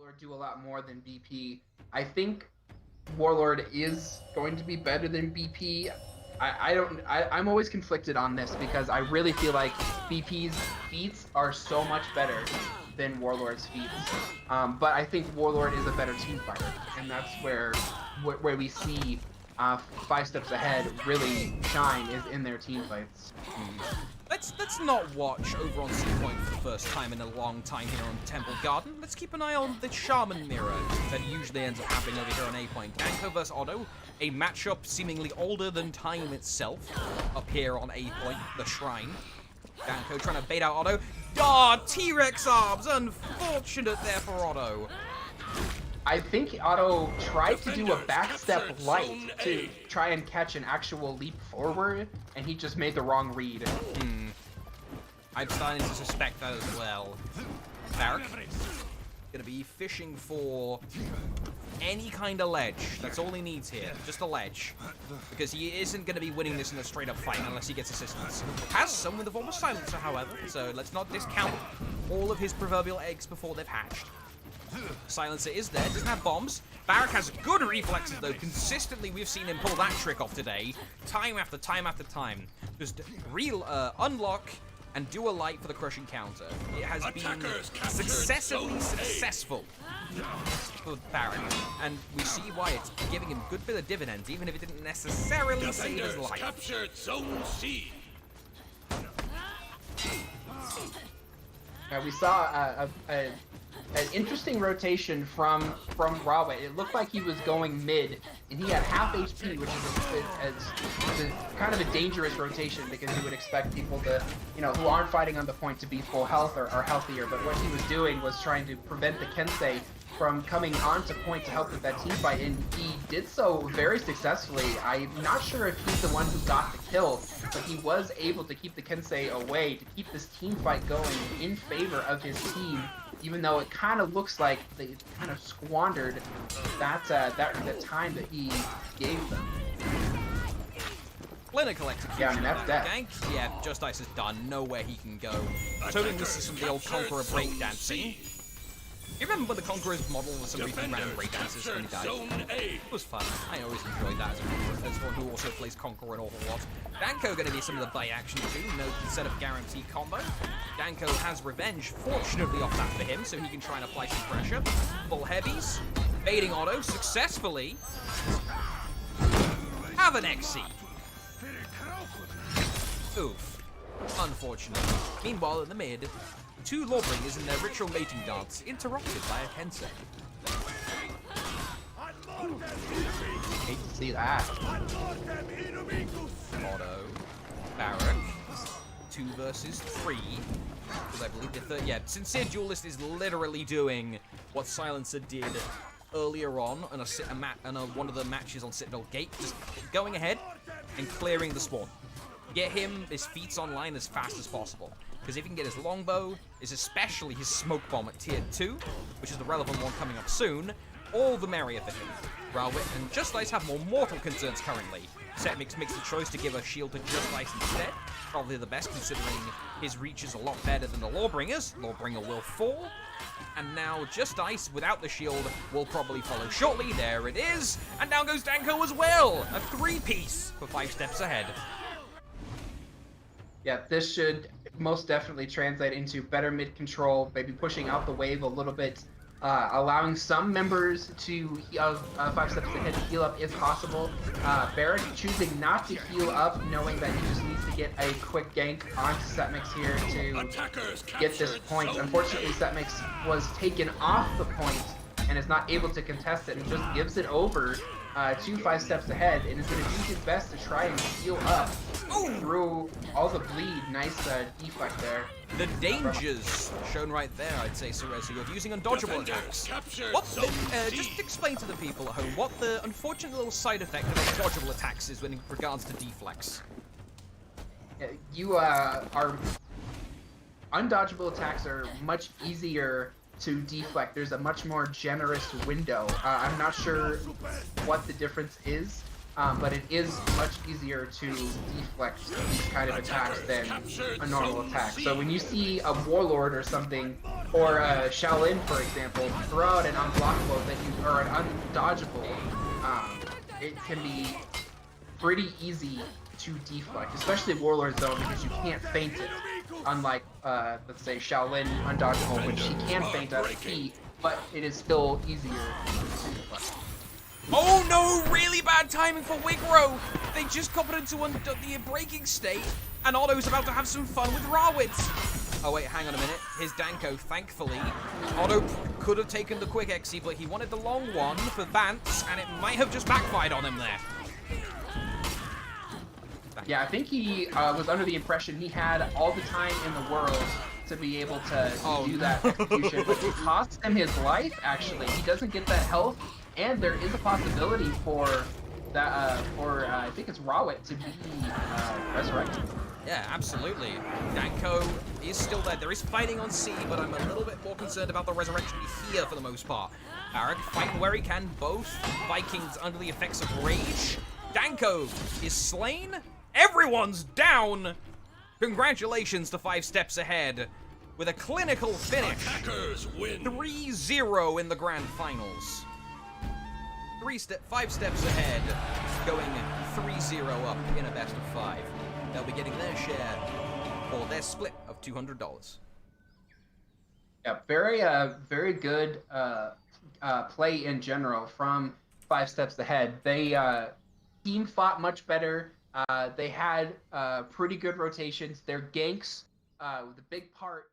Warlord do a lot more than BP. I think Warlord is going to be better than BP. I'm always conflicted on this because I really feel like BP's feats are so much better than Warlord's feats. But I think Warlord is a better team fighter, and that's where we see Five Steps Ahead really shine is in their team fights. Let's not watch over on C Point for the first time in a long time here on Temple Garden. Let's keep an eye on the Shaman mirror that usually ends up happening over here on A Point. Danko vs Otto, a matchup seemingly older than time itself up here on A Point, the Shrine. Danko trying to bait out Otto. Ah, T-Rex arms! Unfortunate there for Otto. I think Otto tried to do a backstep light to try and catch an actual leap forward, and he just made the wrong read. I'm starting to suspect that as well. Barrack gonna be fishing for any kind of ledge. That's all he needs here, just a ledge. Because he isn't gonna be winning this in a straight up fight unless he gets assistance. Has some with the form of Silencer, however, so let's not discount all of his proverbial eggs before they've hatched. Silencer is there, doesn't have bombs. Barrack has good reflexes though. Consistently we've seen him pull that trick off today. Time after time after time. Just unlock and do a light for the crushing counter. It has been successively successful for Barrack. And we see why it's giving him a good bit of dividends, even if it didn't necessarily save his life. Captured Zone C. We saw an interesting rotation from Rawway. It looked like he was going mid, and he had half HP, which is a kind of a dangerous rotation because you would expect people to, who aren't fighting on the point to be full health or healthier. But what he was doing was trying to prevent the Kensei from coming onto point to help with that team fight, and he did so very successfully. I'm not sure if he's the one who got the kill, but he was able to keep the Kensei away to keep this team fight going in favor of his team, even though it kind of looks like they kind of squandered that time that he gave them. Clinical execution. Yeah, I mean, that's death. Gank. Yeah, Just Ice is done. Nowhere he can go. Totally this is some of the old Conqueror breakdancing. You remember when the Conqueror's model was some random breakdances when he died? It was fun. I always enjoyed that as someone who also plays Conqueror an awful lot. Danko going to be some of the bite action too, no set of guaranteed combo. Danko has revenge, fortunately off that for him, so he can try and apply some pressure. Full heavies, baiting Otto successfully. Have an XC. Oof. Unfortunate. Meanwhile, in the mid, two Lawbringers in their ritual mating dance, interrupted by a Kensei. Hate to see that. Otto, Barrack, 2 versus 3. Because I believe the third, yeah, Sincere Duelist is literally doing what Silencer did earlier on one of the matches on Citadel Gate, just going ahead and clearing the spawn. Get him his feats online as fast as possible. Because if he can get his longbow, is especially his smoke bomb at tier 2, which is the relevant one coming up soon, all the merrier for him. Rawwit and Just Ice have more mortal concerns currently. Setmix makes the choice to give a shield to Just Ice instead. Probably the best considering his reach is a lot better than the Lawbringers. Lawbringer will fall. And now Just Ice without the shield will probably follow shortly. There it is. And down goes Danko as well. A 3-piece for 5 steps ahead. Yeah, this should most definitely translate into better mid control, maybe pushing out the wave a little bit, allowing some members to 5 steps ahead to heal up if possible. Barrack choosing not to heal up, knowing that he just needs to get a quick gank onto Setmix here to get this point. Unfortunately, Setmix was taken off the point and is not able to contest it and just gives it over to 5 steps ahead and is going to do his best to try and heal up through all the bleed. Nice deflect there. The dangers shown right there, I'd say, Cerezio, of using undodgeable attacks. Just explain to the people at home what the unfortunate little side effect of undodgeable attacks is in regards to deflex. You are... Undodgeable attacks are much easier to deflect. There's a much more generous window. I'm not sure what the difference is but it is much easier to deflect these kind of attacks than a normal attack. So when you see a Warlord or something, or a Shaolin, for example, throw out an unblockable that you, or an undodgeable, it can be pretty easy to deflect, especially Warlord Zone, because you can't feint it. Unlike, let's say, Shaolin undodgeable, which he can feint out of feet, but it is still easier to deflect. Oh no, really bad timing for Wigro. They just got put into the breaking state, and Otto's about to have some fun with Rawitz. Oh wait, hang on a minute. Here's Danko, thankfully. Otto could have taken the quick exi, but he wanted the long one for Vance, and it might have just backfired on him there. Yeah, I think he was under the impression he had all the time in the world to be able to do that execution, but it costs him his life, actually. He doesn't get that health, and there is a possibility for that, I think it's Rawit to be resurrected. Yeah, absolutely. Danko is still there. There is fighting on C, but I'm a little bit more concerned about the resurrection here for the most part. Barak fighting where he can, both Vikings under the effects of rage. Danko is slain. Everyone's down. Congratulations to 5 Steps Ahead with a clinical finish. Attackers win. 3-0 in the grand finals. 5 Steps Ahead, going 3-0 up in a best of 5. They'll be getting their share for their split of $200. Yeah, very good play in general from 5 Steps Ahead. They team fought much better. They had pretty good rotations. Their ganks, the big part